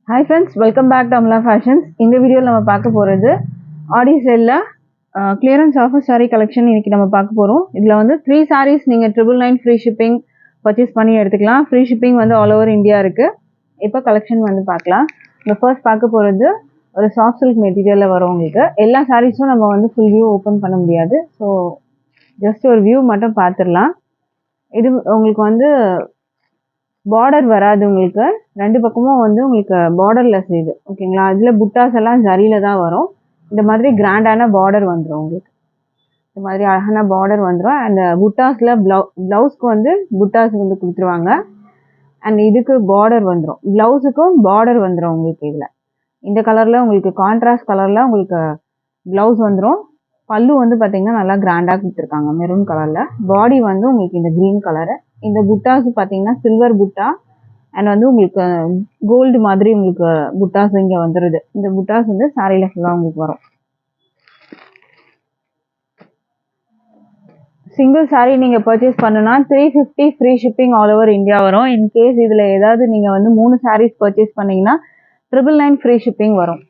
Hi friends, welcome back to Amla Fashions. இந்த வீடியோல நம்ம பார்க்க போறது ஆடி சேல்ல clearance offer saree collection இன்னைக்கு நம்ம பார்க்க போறோம். இதுல வந்து 3 sarees நீங்க 999 free shipping purchase பண்ணி எடுத்துக்கலாம். Free shipping வந்து all over India இருக்கு. இப்போ collection வந்து பார்க்கலாம். நம்ம first பார்க்க போறது ஒரு soft silk மெட்டீரியல்ல வரும் உங்களுக்கு. எல்லா sareesம் நம்ம வந்து full view open பண்ண முடியாது. So just ஒரு view மட்டும் பார்த்துடலாம். இது உங்களுக்கு வந்து பார்டர் வராது உங்களுக்கு ரெண்டு பக்கமும் வந்து உங்களுக்கு பார்டர்லெஸ் இது ஓகேங்களா இதுல புட்டாஸ் எல்லாம் ஜரியில தான் வரும் இந்த மாதிரி கிராண்டான பார்டர் வந்துரும் உங்களுக்கு இந்த மாதிரி அழகான பார்டர் வந்துரும் அந்த புட்டாஸ்ல பிளவுஸ்க்கு வந்து புட்டாஸ் வந்து கொடுத்துருவாங்க அண்ட் இதுக்கு பார்டர் வந்துரும் பிளவுஸுக்கும் பார்டர் வந்துரும் உங்களுக்கு இதுல இந்த கலர்ல உங்களுக்கு கான்ட்ராஸ்ட் கலர்ல உங்களுக்கு பிளவுஸ் வந்துரும் பல்லு வந்து பாத்தீங்கன்னா நல்லா கிராண்டா கொடுத்துருக்காங்க மெரூன் கலர்ல பாடி வந்து உங்களுக்கு இந்த கிரீன் கலரு இந்த புட்டாஸ் பாத்தீங்கன்னா சில்வர் புட்டா அண்ட் வந்து உங்களுக்கு கோல்டு மாதிரி உங்களுக்கு புட்டாஸ் இங்க வந்துருது இந்த புட்டாஸ் வந்து சாரியில ஃபுல்லா உங்களுக்கு வரும் சிங்கிள் சாரி நீங்க பர்ச்சேஸ் பண்ணனும்னா 350 free shipping all over India வரும் இன் கேஸ் இதுல ஏதாவது நீங்க வந்து 3 சாரீஸ் பர்ச்சேஸ் பண்ணீங்கன்னா 999 ஃப்ரீ ஷிப்பிங் வரும்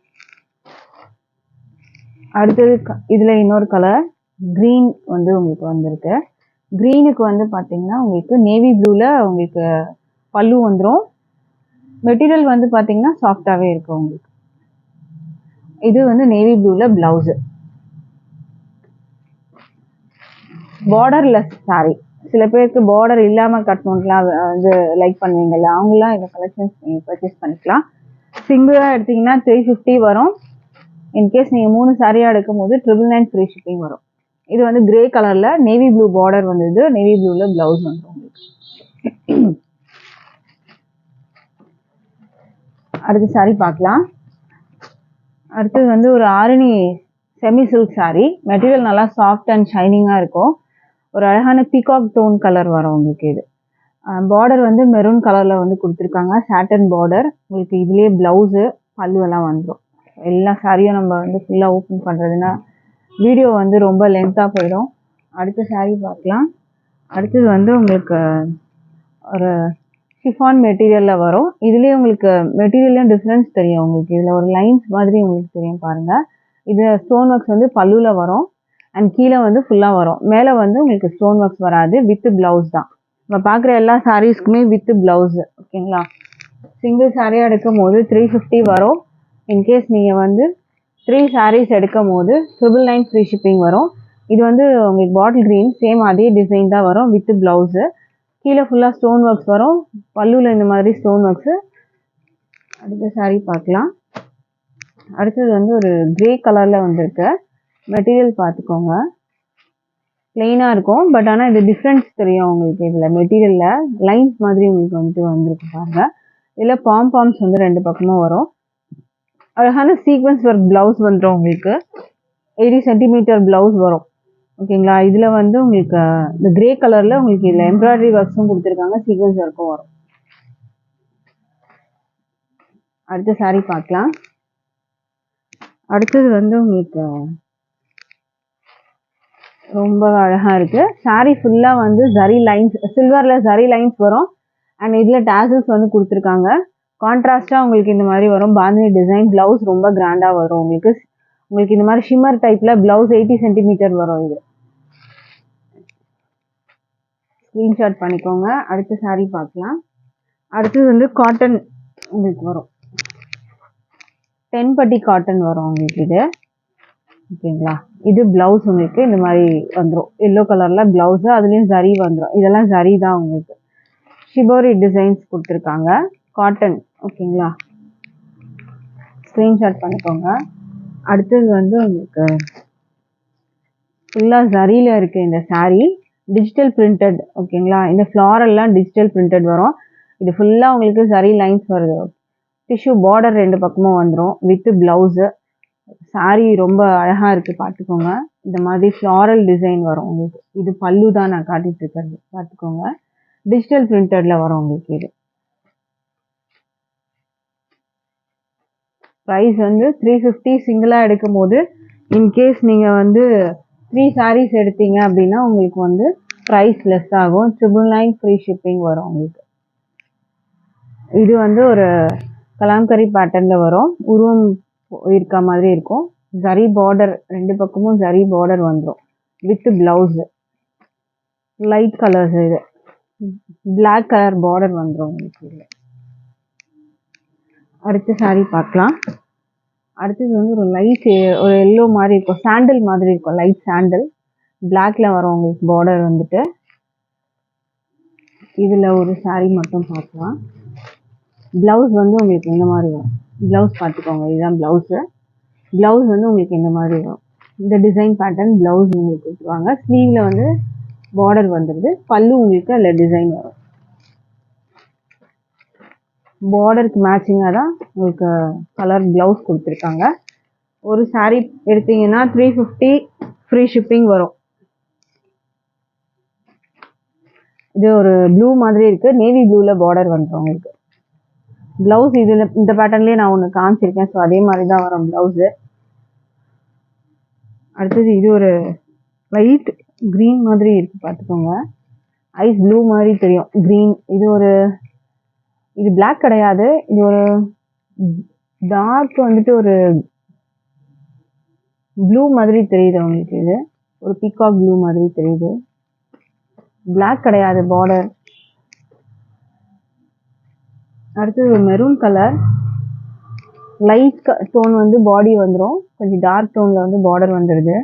அடுத்து இதுல இன்னொரு கலர் கிரீன் வந்து உங்களுக்கு வந்திருக்கு கிரீனுக்கு வந்து பாத்தீங்கன்னா உங்களுக்கு நேவி ப்ளூல உங்களுக்கு பல்லு வந்துரும் மெட்டீரியல் வந்து பாத்தீங்கன்னா சாஃப்டாவே இருக்கும் உங்களுக்கு இது வந்து நேவி ப்ளூல பிளவுஸ் பார்டர்லெஸ் சாரி சில பேருக்கு பார்டர் இல்லாம கட்டணும்லாம் வந்து லைக் பண்ணுவீங்கல்ல அவங்கலாம் இந்த கலெக்ஷன்ஸ் நீங்க பர்ச்சேஸ் பண்ணிக்கலாம் சிங்கிளா எடுத்தீங்கன்னா 350 வரும் இன்கேஸ் நீங்க 3 சாரியா எடுக்கும் போது 999 ஃப்ரீ ஷிப்பிங் வரும் இது வந்து கிரே கலர்ல நேவி ப்ளூ பார்டர் வந்தது நேவி ப்ளூல பிளவுஸ் வந்துரும் உங்களுக்கு அடுத்த சாரி பார்க்கலாம் அடுத்து வந்து ஒரு Arani semi silk sorry material நல்லா சாஃப்ட் அண்ட் ஷைனிங்கா இருக்கும் ஒரு அழகான பீகாக் டோன் கலர் வரும் உங்களுக்கு இது பார்டர் வந்து மெரூன் கலர்ல வந்து கொடுத்துருக்காங்க சாட்டன் பார்டர் உங்களுக்கு இதுலயே பிளவுஸ் பல்லு எல்லாம் வந்துடும் எல்லா சாரியும் நம்ம வந்து ஃபுல்லா ஓப்பன் பண்றதுன்னா வீடியோ வந்து ரொம்ப லென்த்தா போயிடும் அடுத்த சாரி பார்க்கலாம் அடுத்தது வந்து உங்களுக்கு ஒரு ஷிஃபான் மெட்டீரியல்ல வரும் இதுலயே உங்களுக்கு மெட்டீரியல்ல டிஃபரன்ஸ் தெரியும் உங்களுக்கு இதுல ஒரு லைன்ஸ் மாதிரி உங்களுக்கு தெரியும் பாருங்க இது ஸ்டோன் ஒர்க்ஸ் வந்து பல்லுல வரும் அண்ட் கீழே வந்து ஃபுல்லா வரும் மேல வந்து உங்களுக்கு ஸ்டோன் ஒர்க்ஸ் வராது வித் பிளவுஸ் தான் நம்ம பார்க்குற எல்லா சாரீஸ்க்குமே வித் பிளவுஸ் ஓகேங்களா சிங்கிள் சாரியா எடுக்கும் போது 350 வரும் இன்கேஸ் நீங்க வந்து 3 sarees எடுக்கும் போது 999 ஃப்ரீ ஷிப்பிங் வரும் இது வந்து உங்களுக்கு பாட்டில் கிரீன் சேம் அதே டிசைன் தான் வரும் வித் பிளவுஸ் கீழே ஃபுல்லா ஸ்டோன் ஒர்க்ஸ் வரும் பல்லுல இந்த மாதிரி ஸ்டோன் ஒர்க்ஸ் அடுத்த சாரி பார்க்கலாம் அடுத்தது வந்து ஒரு கிரே கலர்ல வந்திருக்கு மெட்டீரியல் பார்த்துக்கோங்க பிளெயினா இருக்கும் பட் ஆனா இது டிஃபரன்ஸ் தெரியும் உங்களுக்கு இதுல மெட்டீரியல்ல லைன்ஸ் மாதிரி உங்களுக்கு வந்துட்டு வந்திருக்கு பாருங்க இதுல பாம்ஸ் வந்து ரெண்டு பக்கமும் வரும் அழகான சீக்வன்ஸ் ஒர்க் பிளவுஸ் வந்துடும் உங்களுக்கு 80 சென்டிமீட்டர் பிளவுஸ் வரும் ஓகேங்களா இதுல வந்து உங்களுக்கு இந்த கிரே கலர்ல உங்களுக்கு இதுல எம்ப்ராய்டரி ஒர்க்ஸும் கொடுத்துருக்காங்க சீக்வன்ஸ் ஒர்க்கும் வரும் அடுத்த சாரி பார்க்கலாம் அடுத்தது வந்து உங்களுக்கு ரொம்ப அழகா இருக்கு சாரி ஃபுல்லா வந்து ஜரி லைன்ஸ் சில்வர்ல ஜரி லைன்ஸ் வரும் அண்ட் இதுல டாசல்ஸ் வந்து கொடுத்துருக்காங்க கான்ட்ராஸ்டா உங்களுக்கு இந்த மாதிரி வரும் பாந்தினி டிசைன் பிளவுஸ் ரொம்ப கிராண்டா வரும் உங்களுக்கு இந்த மாதிரி ஷிம்மர் டைப்ல பிளவுஸ் 80 சென்டிமீட்டர் வரும் இது ஸ்கிரீன்ஷாட் பண்ணிக்கோங்க அடுத்த சாரி பார்க்கலாம் அடுத்தது வந்து காட்டன் உங்களுக்கு வரும் 10 பட்டி காட்டன் வரும் உங்களுக்கு இது ஓகேங்களா இது பிளவுஸ் உங்களுக்கு இந்த மாதிரி வந்துடும் எல்லோ கலர்ல பிளவுஸ் அதுலயும் ஜரி வந்துடும் இதெல்லாம் ஜரி தான் உங்களுக்கு ஷிபோரி டிசைன்ஸ் கொடுத்துருக்காங்க காட்டன் ஓகேங்களா ஸ்கிரீன்ஷாட் பண்ணிக்கோங்க அடுத்தது வந்து உங்களுக்கு ஃபுல்லா ஜரியில இருக்கு இந்த சாரி டிஜிட்டல் பிரிண்டட் ஓகேங்களா இந்த ஃப்ளாரல்லாம் டிஜிட்டல் பிரிண்டட் வரும் இது ஃபுல்லா உங்களுக்கு ஜரி லைன்ஸ் வருது டிஷ்யூ பார்டர் ரெண்டு பக்கமும் வந்துடும் வித் பிளவுஸ் சாரி ரொம்ப அழகா இருக்கு பார்த்துக்கோங்க இந்த மாதிரி ஃப்ளாரல் டிசைன் வரும் உங்களுக்கு இது பல்லு தான் நான் காட்டிட்டு இருக்கிறது பார்த்துக்கோங்க டிஜிட்டல் பிரிண்டட்ல வரும் உங்களுக்கு இது ப்ரைஸ் வந்து 350 சிங்கிளா எடுக்கும் போது இன்கேஸ் நீங்க வந்து 3 sarees எடுத்தீங்க அப்படின்னா உங்களுக்கு வந்து ப்ரைஸ் லெஸ் ஆகும் 999 ஃப்ரீ ஷிப்பிங் வரும் உங்களுக்கு இது வந்து ஒரு கலாம்கரி பேட்டர்னில் வரும். உருவம் இருக்க மாதிரி இருக்கும். ஜரி பார்டர், 2 பக்கமும் ஜரி பார்டர் வந்துடும் வித் ப்ளவுஸு. லைட் கலர்ஸ் இது. பிளாக் கலர் பார்டர் வந்துடும் உங்களுக்கு இதில். அடுத்த saree பார்க்கலாம். அடுத்தது வந்து ஒரு லைட் ஒரு எல்லோ மாதிரி இருக்கும், சாண்டல் மாதிரி இருக்கும், லைட் சாண்டல். பிளாக்ல வரும் உங்களுக்கு பார்டர் வந்துட்டு. இதில் ஒரு saree மட்டும் பார்க்கலாம். ப்ளவுஸ் வந்து உங்களுக்கு இந்த மாதிரி வரும். ப்ளவுஸ் பார்த்துக்கோங்க, இதுதான் ப்ளவுஸு. ப்ளவுஸ் வந்து உங்களுக்கு இந்த மாதிரி வரும். இந்த டிசைன் பேட்டர்ன் ப்ளவுஸ் உங்களுக்கு கொடுத்துருவாங்க. ஸ்லீவில் வந்து பார்டர் வந்துடுது. பல்லு உங்களுக்கு அதில் டிசைன் வரும். பார்டருக்கு மேட்சிங்காக தான் உங்களுக்கு கலர் ப்ளவுஸ் கொடுத்துருக்காங்க. ஒரு saree எடுத்தீங்கன்னா 350 ஃப்ரீ ஷிப்பிங் வரும். இது ஒரு ப்ளூ மாதிரி இருக்கு, நேவி ப்ளூவில் பார்டர் வந்துடும் உங்களுக்கு. ப்ளவுஸ் இதில் இந்த பேட்டர்ன்லேயே நான் ஒன்று காமிச்சிருக்கேன். ஸோ அதே மாதிரி தான் வரும் ப்ளவுஸு. அடுத்தது இது ஒரு லைட் க்ரீன் மாதிரி இருக்கு, பார்த்துக்கோங்க. ஐஸ் ப்ளூ மாதிரி தெரியும், க்ரீன். இது பிளாக் கிடையாது, இது ஒரு டார்க் வந்துட்டு ஒரு ப்ளூ மாதிரி தெரியுது உங்களுக்கு. இது ஒரு பீகாக் ப்ளூ மாதிரி தெரியுது, பிளாக் கிடையாது பார்டர். அடுத்தது ஒரு மெரூன் கலர், லைட் டோன் வந்து பாடி வந்துடும், கொஞ்சம் டார்க் டோனில் வந்து பார்டர் வந்துடுது.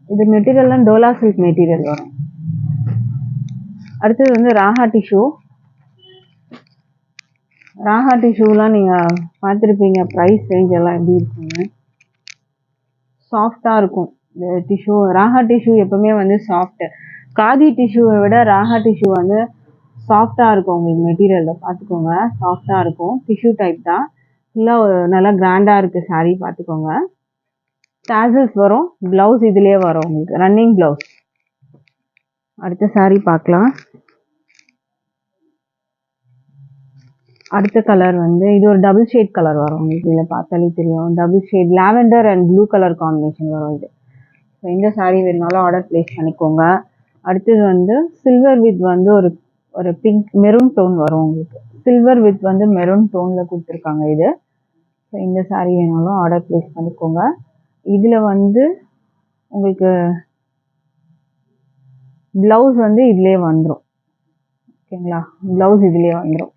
இது மெட்டீரியல்லாம் டோலா சில்க் மெட்டீரியல் வரும். அடுத்தது வந்து ராஹா டிஷ்யூ. ராஹா டிஷ்யூலாம் நீங்கள் பார்த்துருப்பீங்க, ப்ரைஸ் ரேஞ்ச் எல்லாம் எப்படி இருக்குங்க. சாஃப்டாக இருக்கும் இந்த டிஷ்யூ. ராஹா டிஷ்யூ எப்பவுமே வந்து சாஃப்ட்டு. காதி டிஷ்யூவை விட ராஹா டிஷ்யூ வந்து சாஃப்டாக இருக்கும் உங்களுக்கு மெட்டீரியலில், பார்த்துக்கோங்க. சாஃப்டாக இருக்கும், டிஷ்யூ டைப் தான். ஃபுல்லாக நல்லா கிராண்டாக இருக்குது saree, பார்த்துக்கோங்க. டாசல்ஸ் வரும், ப்ளவுஸ் இதுலேயே வரும் உங்களுக்கு, ரன்னிங் ப்ளவுஸ். அடுத்த saree பார்க்கலாம். அடுத்த கலர் வந்து இது ஒரு டபுள் ஷேட் கலர் வரும் உங்களுக்கு. இதில் பார்த்தாலே தெரியும், double shade lavender and blue colour combination வரும் இது. ஸோ இந்த saree வேணுனாலும் ஆர்டர் ப்ளேஸ் பண்ணிக்கோங்க. அடுத்தது வந்து சில்வர் வித் வந்து ஒரு பிங்க் மெரூன் டோன் வரும் உங்களுக்கு. சில்வர் வித் வந்து மெரூன் டோனில் கொடுத்துருக்காங்க இது. ஸோ இந்த saree வேணாலும் ஆர்டர் ப்ளேஸ் பண்ணிக்கோங்க. இதில் வந்து உங்களுக்கு ப்ளவுஸ் வந்து இதிலே வந்துடும், ஓகேங்களா. ப்ளவுஸ் இதிலே வந்துடும்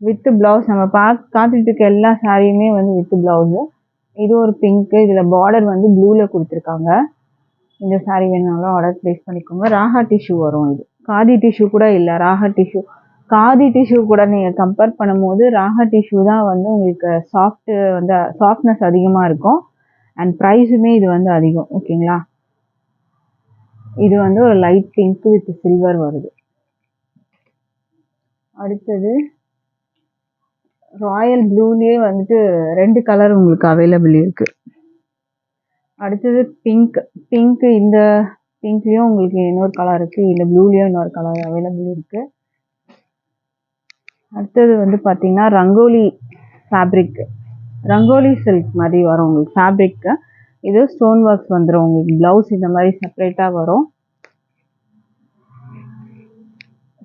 வித் ப்ளவுஸ். நம்ம காத்துட்டு இருக்க எல்லா சாரியுமே வந்து வித் ப்ளவுஸு. இது ஒரு பிங்க்கு, இதில் பார்டர் வந்து ப்ளூவில் கொடுத்துருக்காங்க. இந்த saree வேணாலும் ஆர்டர் ப்ளேஸ் பண்ணிக்கோங்க. ராஹா டிஷ்யூ வரும் இது, காதி டிஷ்யூ கூட இல்லை, ராஹா டிஷ்யூ. காதி டிஷ்யூ கூட நீங்கள் கம்பேர் பண்ணும்போது ராஹா டிஷ்யூ தான் வந்து உங்களுக்கு சாஃப்ட்னஸ் அதிகமாக இருக்கும். அண்ட் ப்ரைஸுமே இது வந்து அதிகம், ஓகேங்களா. இது வந்து ஒரு லைட் பிங்க் வித் சில்வர் வருது. அடுத்தது ராயல் ப்ளூலேயே வந்துட்டு 2 கலர் உங்களுக்கு அவைலபிள் இருக்குது. அடுத்தது பிங்க். இந்த பிங்க்லேயும் உங்களுக்கு இன்னொரு கலர் இருக்குது, இல்லை ப்ளூலேயும் இன்னொரு கலர் அவைலபிள் இருக்குது. அடுத்தது வந்து பார்த்தீங்கன்னா ரங்கோலி ஃபேப்ரிக், ரங்கோலி சில்க் மாதிரி வரும் உங்களுக்கு ஃபேப்ரிக்கு. இது ஸ்டோன் ஒர்க்ஸ் வந்துடும் உங்களுக்கு. ப்ளவுஸ் இந்த மாதிரி செப்பரேட்டாக வரும்,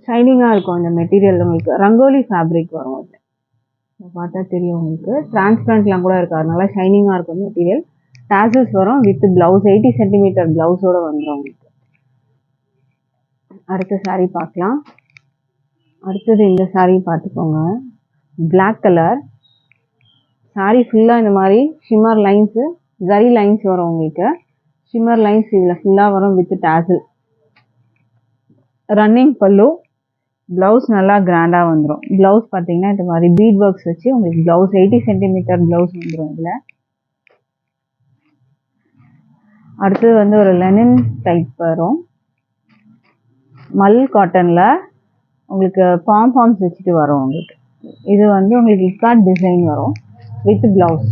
ஷைனிங்காக இருக்கும் இந்த மெட்டீரியல் உங்களுக்கு. ரங்கோலி ஃபேப்ரிக் வரும், அது பார்த்தா தெரியும் உங்களுக்கு. டிரான்ஸ்பரண்ட்லாம் கூட இருக்குது, அதனால ஷைனிங்காக இருக்கும் மெட்டீரியல். டாசல்ஸ் வரும் வித் ப்ளவுஸ், 80 சென்டிமீட்டர் ப்ளவுஸோடு வந்துடும் உங்களுக்கு. அடுத்த saree பார்க்கலாம். அடுத்தது இந்த saree பார்த்துக்கோங்க, பிளாக் கலர். saree ஃபுல்லாக இந்த மாதிரி ஷிம்மர் லைன்ஸு, ஜரி லைன்ஸ் வரும் உங்களுக்கு. ஷிம்மர் லைன்ஸ் இதில் ஃபுல்லாக வரும் வித் டாசல். ரன்னிங் பல்லு. ப்ளவுஸ் நல்லா கிராண்டாக வந்துடும். ப்ளவுஸ் பார்த்தீங்கன்னா இந்த மாதிரி பீட் ஒர்க்ஸ் வச்சு உங்களுக்கு ப்ளவுஸ் 80 சென்டிமீட்டர் ப்ளவுஸ் வந்துடும் இதில். அடுத்தது வந்து ஒரு லெனின் டைப் வரும், மல் காட்டனில் உங்களுக்கு பாம்ஸ் வச்சுட்டு வரும் உங்களுக்கு. இது வந்து உங்களுக்கு இக்காட் டிசைன் வரும் வித் ப்ளவுஸ்.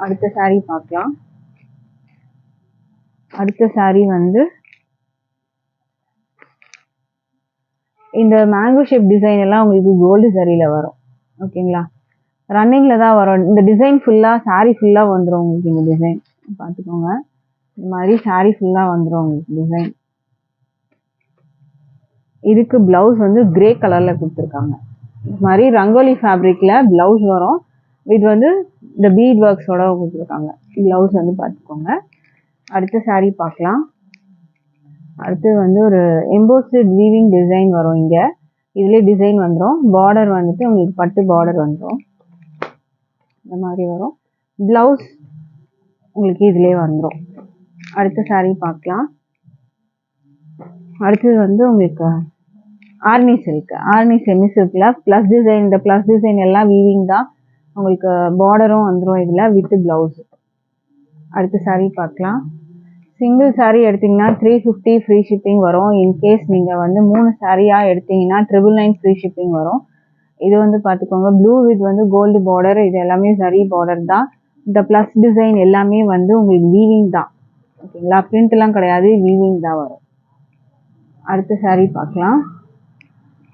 அடுத்த saree பார்க்கலாம். அடுத்த saree வந்து இந்த மேங்கோ ஷேப் டிசைன் எல்லாம் உங்களுக்கு கோல்டு சரியில் வரும், ஓகேங்களா. ரன்னிங்கில் தான் வரும் இந்த டிசைன். ஃபுல்லாக saree ஃபுல்லாக வந்துடும் உங்களுக்கு இந்த டிசைன், பார்த்துக்கோங்க. இந்த மாதிரி saree ஃபுல்லாக வந்துடும் உங்களுக்கு டிசைன். இதுக்கு ப்ளவுஸ் வந்து கிரே கலரில் கொடுத்துருக்காங்க. இந்த மாதிரி ரங்கோலி ஃபேப்ரிக்கில் ப்ளவுஸ் வரும். இது வந்து இந்த பீட் ஒர்க்ஸோட கொடுத்துருக்காங்க. ப்ளவுஸ் வந்து பார்த்துக்கோங்க. அடுத்த saree பார்க்கலாம். அடுத்து வந்து ஒரு எம்போஸ்டு வீவிங் டிசைன் வரும். இங்கே இதுலேயே டிசைன் வந்துடும். பார்டர் வந்துட்டு உங்களுக்கு பட்டு பார்டர் வந்துடும். இந்த மாதிரி வரும். ப்ளவுஸ் உங்களுக்கு இதிலே வந்துடும். அடுத்த saree பார்க்கலாம். அடுத்தது வந்து உங்களுக்கு ஆர்னி சில்க், ஆர்னி செமி சில்கில் ப்ளஸ் டிசைன். இந்த ப்ளஸ் டிசைன் எல்லாம் வீவிங் தான். உங்களுக்கு பார்டரும் வந்துடும் இதில் வித் ப்ளவுஸ். அடுத்த saree பார்க்கலாம். சிங்கிள் saree எடுத்திங்கன்னா 350 ஃப்ரீ ஷிப்பிங் வரும். இன்கேஸ் நீங்கள் வந்து 3 சாரியாக எடுத்திங்கன்னா 999 ஃப்ரீ ஷிப்பிங் வரும். இது வந்து பார்த்துக்கோங்க. ப்ளூ வித் வந்து கோல்டு பார்டர். இது எல்லாமே சரி பார்டர் தான். இந்த ப்ளஸ் டிசைன் எல்லாமே வந்து உங்களுக்கு வீவிங் தான். ஓகேங்களா, பிரிண்ட்லாம் கிடையாது, வீவிங் தான் வரும். அடுத்த saree பார்க்கலாம்.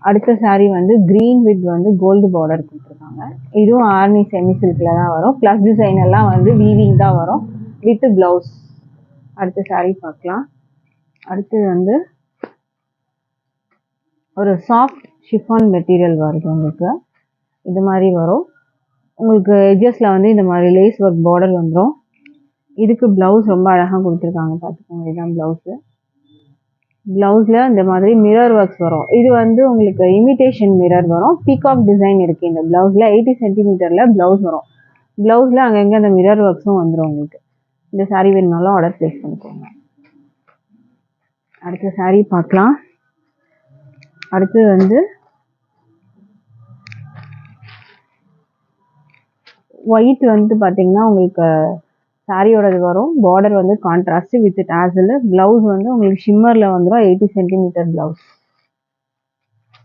அடுத்த saree வந்து க்ரீன் வித் வந்து கோல்டு பார்டர் கொடுத்துருக்காங்க. இதுவும் ஆர்னி செமி சில்கில் தான் வரும். ப்ளஸ் டிசைன் எல்லாம் வந்து வீவிங் தான் வரும் வித் ப்ளவுஸ். அடுத்த saree பார்க்கலாம். அடுத்து வந்து ஒரு சாஃப்ட் ஷிஃபான் மெட்டீரியல் வருது. உங்களுக்கு இது மாதிரி வரும். உங்களுக்கு எட்ஜஸில் வந்து இந்த மாதிரி லேஸ் ஒர்க் பார்டர் வந்துடும். இதுக்கு ப்ளவுஸ் ரொம்ப அழகாக கொடுத்துருக்காங்க, பார்த்துக்கோங்க. இதுதான் ப்ளவுஸு. ப்ளவுஸில் இந்த மாதிரி மிரர் ஒர்க்ஸ் வரும். இது வந்து உங்களுக்கு இமிட்டேஷன் மிரர் வரும். பீகாக் டிசைன் இருக்குது இந்த ப்ளவுஸில். 80 சென்டிமீட்டரில் ப்ளவுஸ் வரும். ப்ளவுஸில் அங்கங்கே அந்த மிரர் ஒர்க்ஸும் வந்துடும் உங்களுக்கு. இந்த saree வேணுனாலும் ஆர்டர் ப்ளேஸ் பண்ணிக்கோங்க. அடுத்த saree பார்க்கலாம். அடுத்து வந்து ஒயிட் வந்து பார்த்தீங்கன்னா உங்களுக்கு சாரியோடது வரும். பார்டர் வந்து கான்ட்ராஸ்ட் வித் டாசல். ப்ளவுஸ் வந்து உங்களுக்கு ஷிம்மரில் வந்துடும். 80 சென்டிமீட்டர் ப்ளவுஸ்.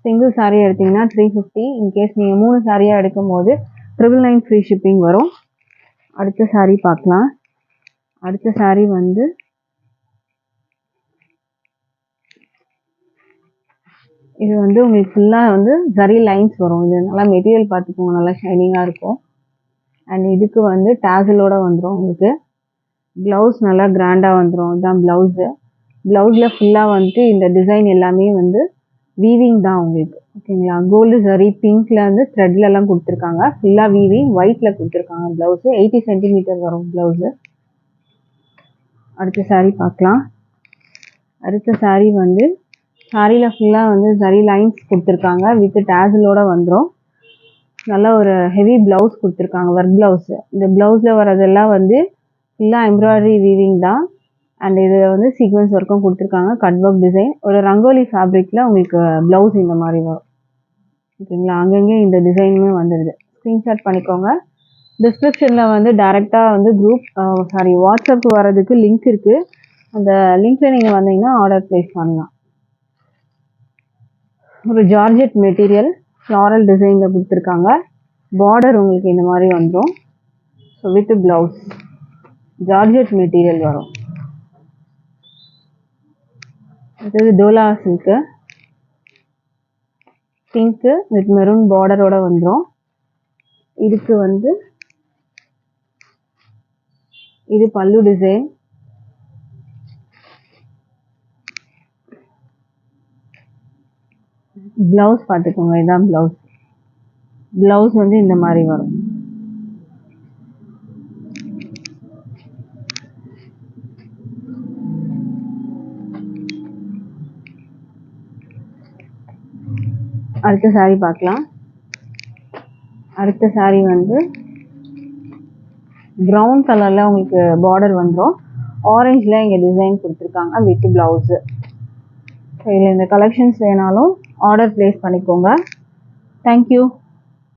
சிங்கிள் saree எடுத்திங்கன்னா 350. இன்கேஸ் நீங்கள் 3 சாரியாக எடுக்கும் போது 999 ஃப்ரீ ஷிப்பிங் வரும். அடுத்த saree பார்க்கலாம். அடுத்த saree வந்து இது வந்து உங்களுக்கு ஃபுல்லாக வந்து ஜரி லைன்ஸ் வரும். இது நல்லா மெட்டீரியல் பார்த்துக்கோங்க, நல்லா ஷைனிங்காக இருக்கும். அண்ட் இதுக்கு வந்து டாசலோட வந்துடும். உங்களுக்கு ப்ளவுஸ் நல்லா கிராண்டாக வந்துடும். இதுதான் ப்ளவுஸு. ப்ளவுஸில் ஃபுல்லாக வந்துட்டு இந்த டிசைன் எல்லாமே வந்து வீவிங் தான் உங்களுக்கு. ஓகேங்களா, கோல்டு ஜரி பிங்க்கில் வந்து த்ரெட்லலாம் கொடுத்துருக்காங்க. ஃபுல்லாக வீவிங் ஒயிட்டில் கொடுத்துருக்காங்க. ப்ளவுஸு 80 சென்டிமீட்டர் வரும் ப்ளவுஸு. அடுத்த saree பார்க்கலாம். அடுத்த saree வந்து சாரியில் ஃபுல்லாக வந்து ஜரி லைன்ஸ் கொடுத்துருக்காங்க வித் டாசலோட வந்துடும். நல்லா ஒரு ஹெவி ப்ளவுஸ் கொடுத்துருக்காங்க, ஒர்க் ப்ளவுஸு. இந்த ப்ளவுஸில் வரதெல்லாம் வந்து ஃபுல்லாக எம்ப்ராய்டரி வீவிங் தான். அண்ட் இதில் வந்து சீக்வன்ஸ் ஒர்க்கும் கொடுத்துருக்காங்க, கட் ஒர்க் டிசைன். ஒரு ரங்கோலி ஃபேப்ரிக்கில் உங்களுக்கு ப்ளவுஸ் இந்த மாதிரி வரும். ஓகேங்களா, அங்கங்கே இந்த டிசைனுமே வந்துடுது. ஸ்க்ரீன்ஷாட் பண்ணிக்கோங்க. டிஸ்கிரிப்ஷனில் வந்து டேரெக்டாக வந்து வாட்ஸ்அப் வர்றதுக்கு லிங்க் இருக்குது. அந்த லிங்க்கில் நீங்கள் வந்தீங்கன்னா ஆர்டர் ப்ளேஸ் பண்ணலாம். ஒரு ஜார்ஜெட் மெட்டீரியல் ஃப்ளாரல் டிசைனில் கொடுத்துருக்காங்க. பார்டர் உங்களுக்கு இந்த மாதிரி வந்துடும். So with blouse georgette material வரும். அடுத்தது Dola silk, pink with maroon பார்டரோட வந்துடும். இதுக்கு வந்து இது பல்லு டிசைன். ப்ளவுஸ் பார்த்துக்கோங்க, இதுதான் ப்ளவுஸ். ப்ளவுஸ் வந்து இந்த மாதிரி வரும். அடுத்த saree பார்க்கலாம். அடுத்த saree வந்து ப்ரௌன் கலரில் உங்களுக்கு பார்டர் வந்துடும். ஆரஞ்சில் இங்கே டிசைன் கொடுத்துருக்காங்க வித் ப்ளவுஸு. ஸோ இதில் இந்த கலெக்ஷன்ஸ் வேணாலும் ஆர்டர் ப்ளேஸ் பண்ணிக்கோங்க. தேங்க்யூ.